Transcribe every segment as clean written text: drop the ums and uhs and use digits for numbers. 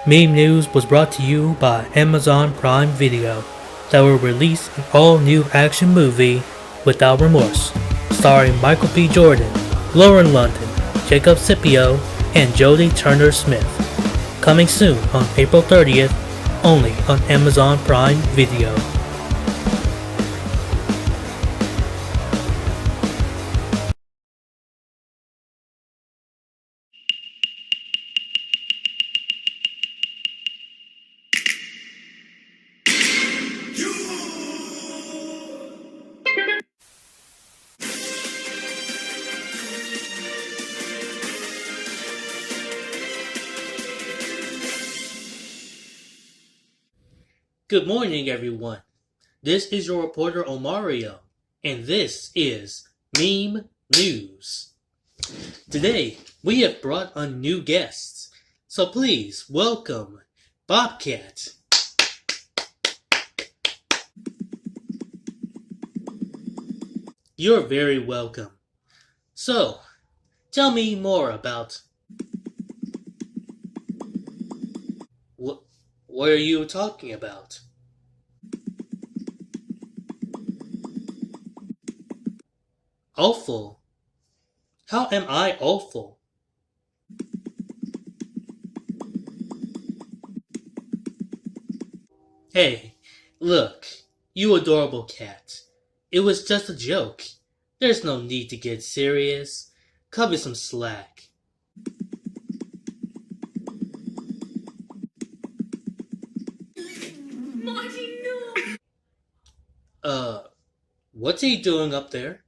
Meme News was brought to you by Amazon Prime Video that will release an all-new action movie Without Remorse, starring Michael B. Jordan, Lauren London, Jacob Scipio, and Jodie Turner-Smith. Coming soon on April 30th, only on Amazon Prime Video. Good morning, everyone. This is your reporter Omario, and this is Meme News. Today, we have brought on new guests, so please welcome Bop Cat. You're very welcome. So, tell me more about... What are you talking about? Awful? How am I awful? Hey, look, you adorable cat. It was just a joke. There's no need to get serious. Cut me some slack. Marty, no! What's he doing up there?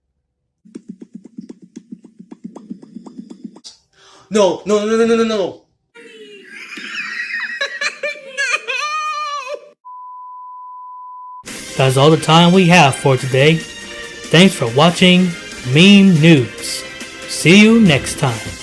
No! That's all the time we have for today. Thanks for watching Meme News. See you next time.